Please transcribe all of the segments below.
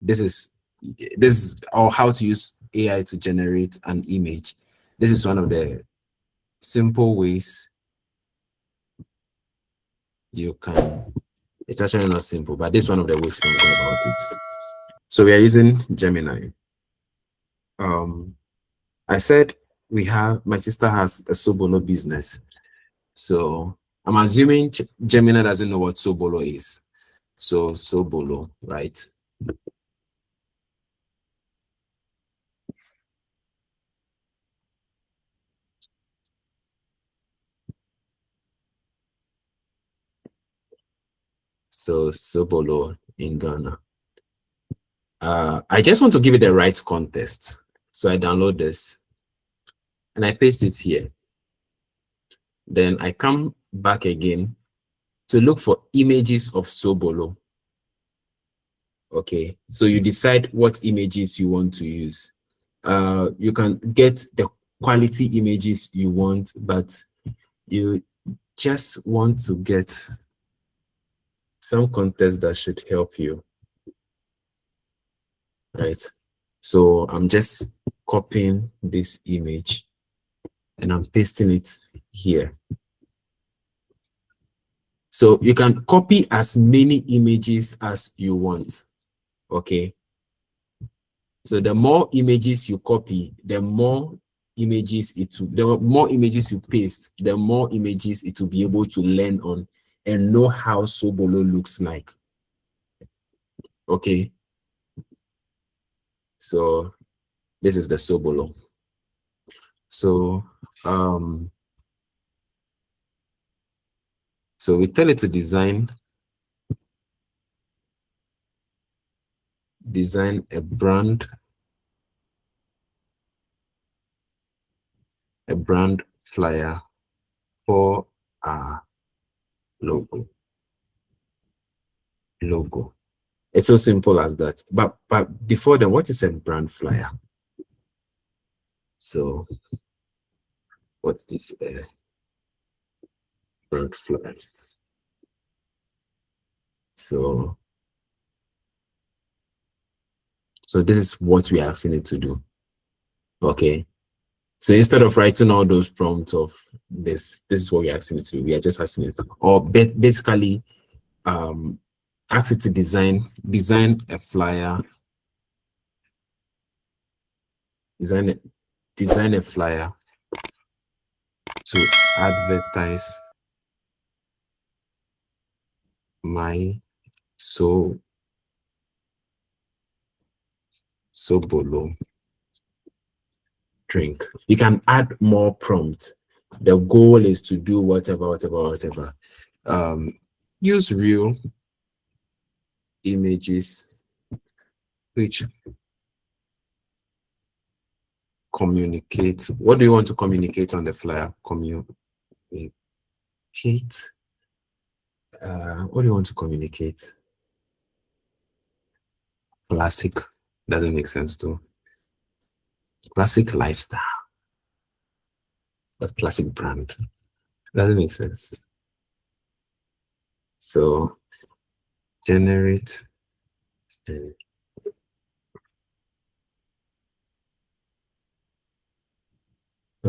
this is or how to use AI to generate an image. This is one of the simple ways you can. It's actually not simple, but this is one of the ways you can go about it. So we are using Gemini. I said my sister has a Sobolo business. So I'm assuming Gemini doesn't know what Sobolo is. So Sobolo, right? So Sobolo in Ghana. I just want to give it the right context. So I download this and I paste it here. Then I come back again to look for images of Sobolo. Okay, so you decide what images you want to use. You can get the quality images you want, but you just want to get some context that should help you, right? So I'm just copying this image and I'm pasting it here. So you can copy as many images as you want, okay? So the more images you copy, the more images the more images you paste, the more images it will be able to learn on and know how Sobolo looks like. Okay. So this is the Sobolo. So so we tell it to design a brand flyer for our logo. It's so simple as that. But before then, what is a brand flyer? So what's this brand flyer? So this is what we are asking it to do. Okay. So instead of writing all those prompts of this is what we're asking it to do. We are just asking it, or basically ask it to design a flyer, design a flyer to advertise my Sobolo drink. You can add more prompts. The goal is to do whatever. Use real images which communicate. What do you want to communicate on the flyer? Communicate. What do you want to communicate? Classic. Doesn't make sense too. Classic lifestyle. A classic brand. Doesn't make sense. So generate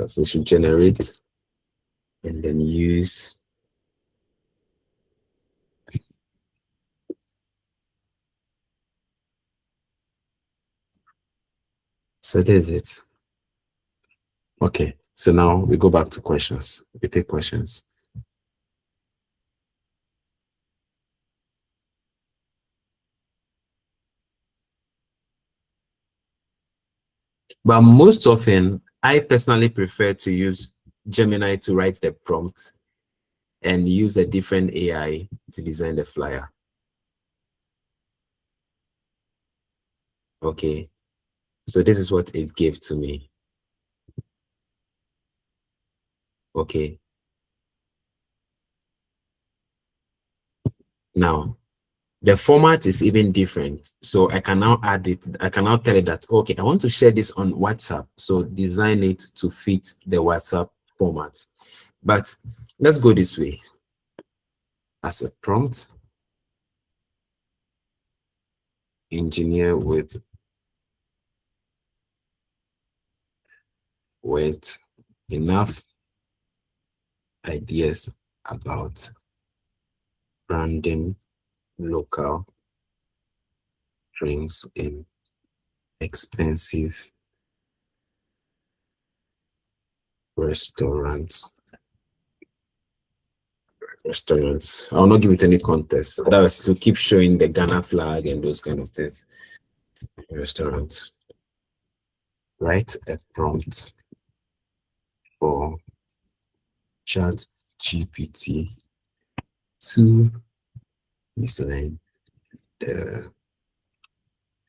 so we should generate and then use so there's it. Okay, so now we go back to questions. We take questions. But most often, I personally prefer to use Gemini to write the prompt and use a different AI to design the flyer. Okay, so this is what it gave to me. Okay. Now, the format is even different. So I can now add it. I can now tell it that, okay, I want to share this on WhatsApp. So design it to fit the WhatsApp format. But let's go this way. As a prompt, engineer with enough ideas about branding local drinks in expensive restaurants. I'll not give it any contest. That was to keep showing the Ghana flag and those kind of things. Restaurants. Write a prompt for ChatGPT to design the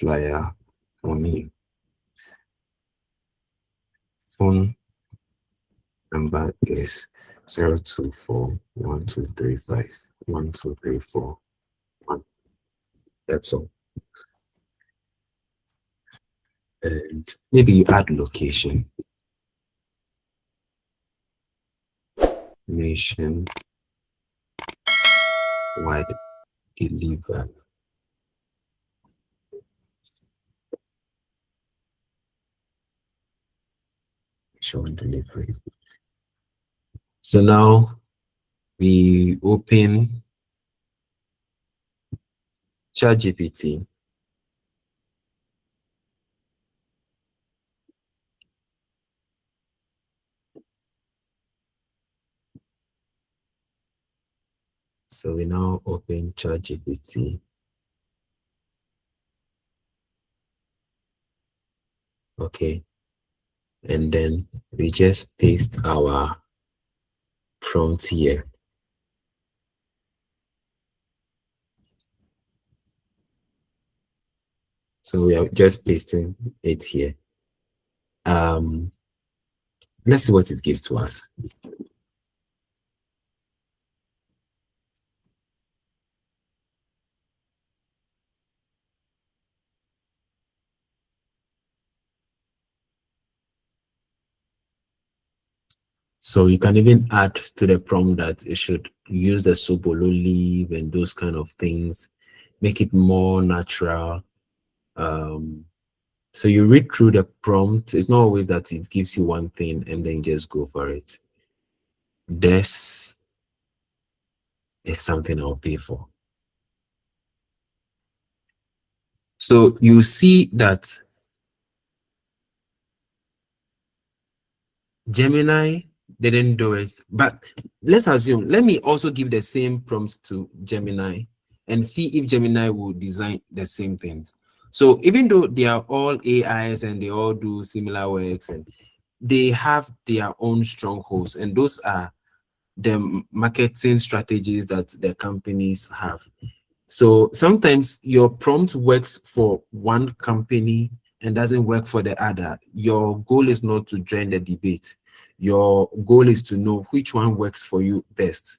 flyer for me. Phone number is 02412351234. That's all. And maybe you add location. Nation wide deliver. Showing delivery. So now we open ChatGPT. So we now open ChatGPT. Okay. And then we just paste our prompt here. So we are just pasting it here. Let's see what it gives to us. So you can even add to the prompt that it should use the Sobolo leaf and those kind of things, make it more natural. So you read through the prompt. It's not always that it gives you one thing and then you just go for it. This is something I'll pay for. So you see that Gemini didn't do it, but let's assume, let me also give the same prompts to Gemini and see if Gemini will design the same things. So even though they are all AIs and they all do similar works and they have their own strongholds, and those are the marketing strategies that the companies have. So sometimes your prompt works for one company and doesn't work for the other. Your goal is not to join the debate. Your goal is to know which one works for you best.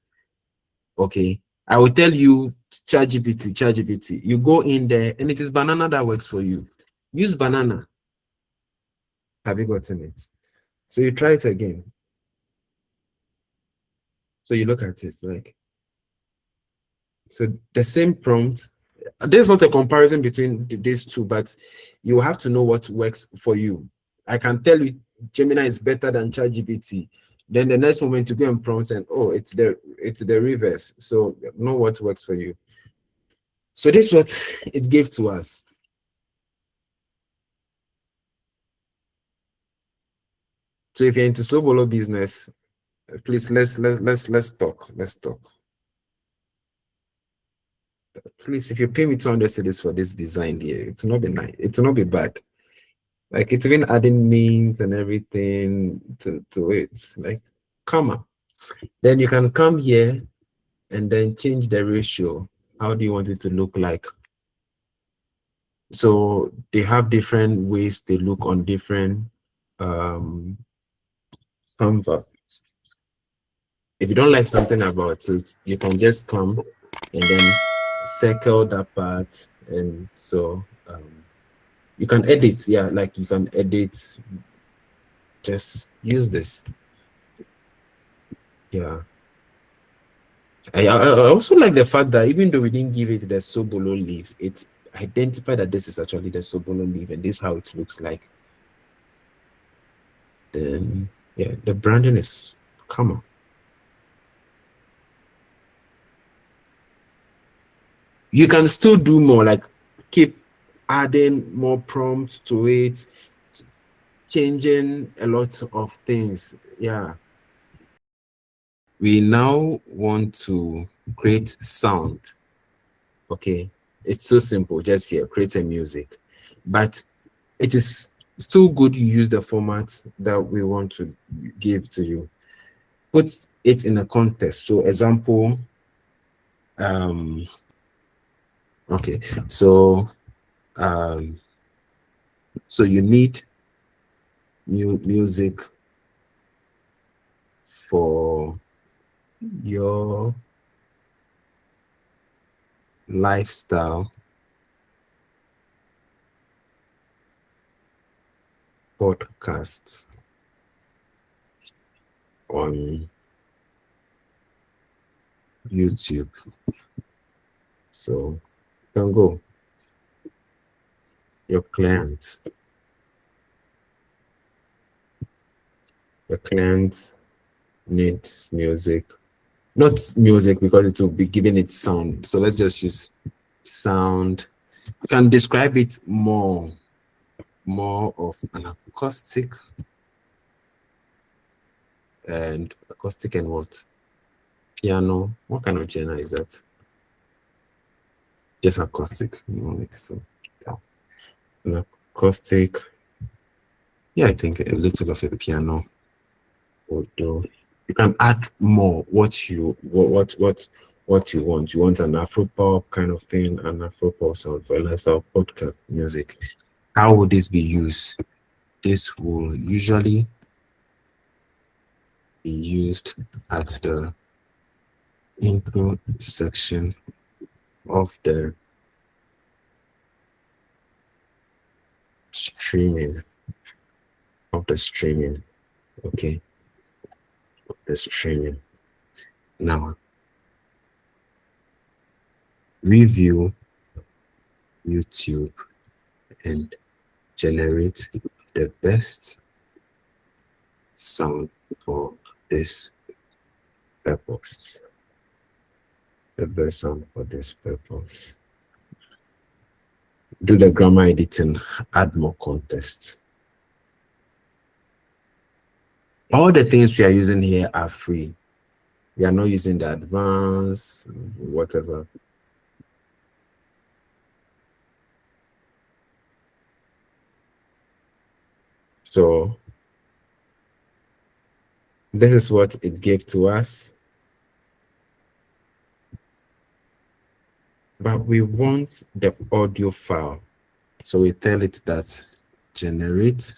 Okay. I will tell you ChatGPT. You go in there and it is banana that works for you. Use banana. Have you gotten it? So you try it again. So you look at it like, so the same prompt. There's not a comparison between these two, but you have to know what works for you. I can tell you Gemini is better than ChatGPT. Then the next moment you go and prompt and oh, it's the reverse. So know what works for you. So this is what it gave to us. So if you're into Sobolo business, please let's talk. Let's talk. At least if you pay me 200 cedis for this design here, it will not be nice. It will not be bad. Like it's even adding means and everything to it. Like, come on. Then you can come here and then change the ratio. How do you want it to look like? So they have different ways they look on different canvas. If you don't like something about it, you can just come and then circle that part, and so you can edit. Yeah, like you can edit. Just use this. Yeah. I also like the fact that even though we didn't give it the Sobolo leaves, it identify that this is actually the sobolo leaf and this is how it looks like, then yeah, the branding is common. You can still do more, like keep adding more prompts to it, changing a lot of things. Yeah. We now want to create sound. Okay. It's so simple. Just here, create a music. But it is still good you use the format that we want to give to you. Put it in a context. So example, okay, so so you need music for your lifestyle podcasts on YouTube. So you can go your clients. Your clients needs music, not music because it will be giving it sound. So let's just use sound. You can describe it more of an acoustic and what? Piano. What kind of genre is that? Just acoustic. So an acoustic. Yeah, I think a little of a piano would do. You can add more what you what you want. You want an Afro pop kind of thing, an Afro pop sound for a lifestyle podcast music. How would this be used? This will usually be used at the intro section of the streaming okay, the streaming. Now review YouTube and generate the best sound for this purpose. The best sound for this purpose. Do the grammar editing, add more context. All the things we are using here are free. We are not using the advanced, whatever. So this is what it gave to us. But we want the audio file. So we tell it that generate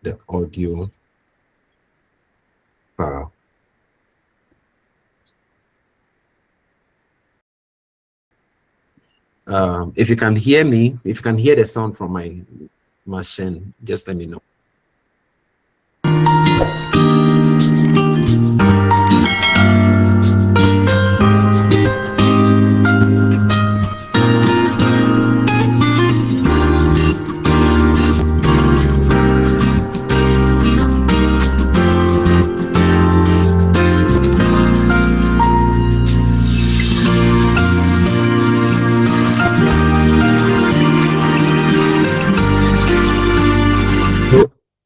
the audio file. If you can hear me, if you can hear the sound from my machine, just let me know.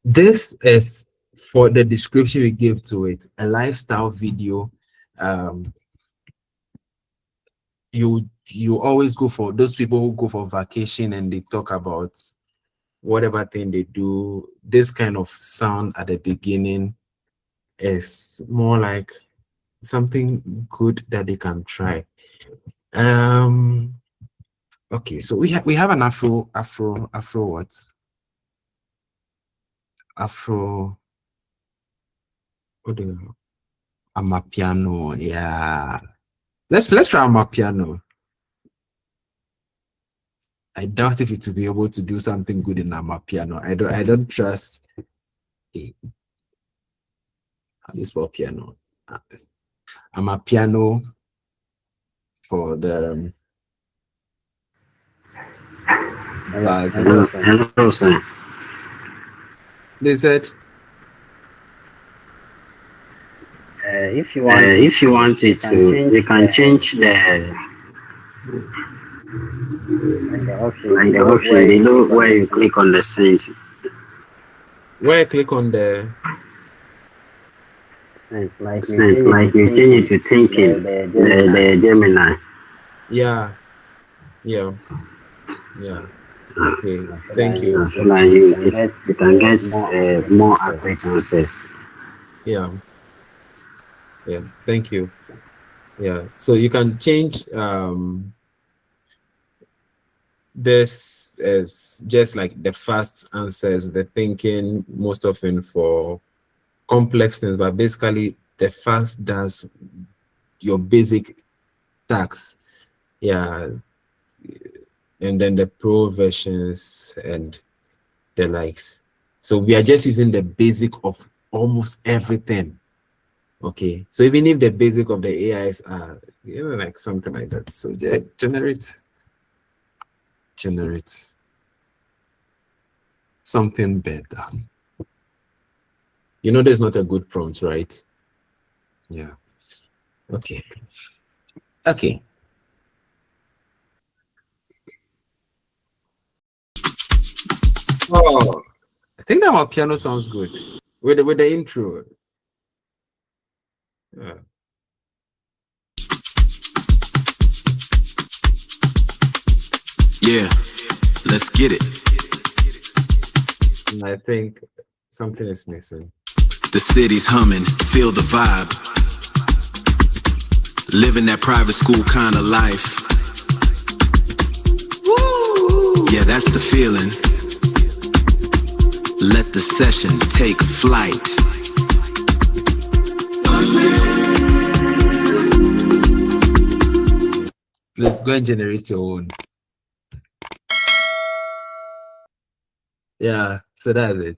This is for the description we give to it, a lifestyle video. You always go for those people who go for vacation and they talk about whatever thing they do. This kind of sound at the beginning is more like something good that they can try. Okay, so we have an Afro what? Afro, what do you know? Amapiano, yeah. Let's try Amapiano. I doubt if it will be able to do something good in Amapiano. I don't trust. Hey, how do you spell piano? Amapiano for the Hello, sir. They said, If you want it to, you can change the option below where you click on the send. where I click on the Sense, like you change it to thinking, the Gemini. yeah, yeah, yeah. Okay, thank you. So that you can get more accurate answers. Yeah, yeah, thank you. Yeah, so you can change this as just like the fast answers, the thinking most often for complex things, but basically the fast does your basic tasks. Yeah, and then the pro versions and the likes. So we are just using the basic of almost everything. Okay, so even if the basic of the AIs are, like something like that. So generate something better. There's not a good prompt, right? Yeah. Okay. Okay. Oh, I think that our piano sounds good with the intro. Yeah. Yeah, let's get it. I think something is missing. The city's humming, feel the vibe. Living that private school kind of life. Yeah, that's the feeling. Let the session take flight. Let's go and generate your own. Yeah, so that's it.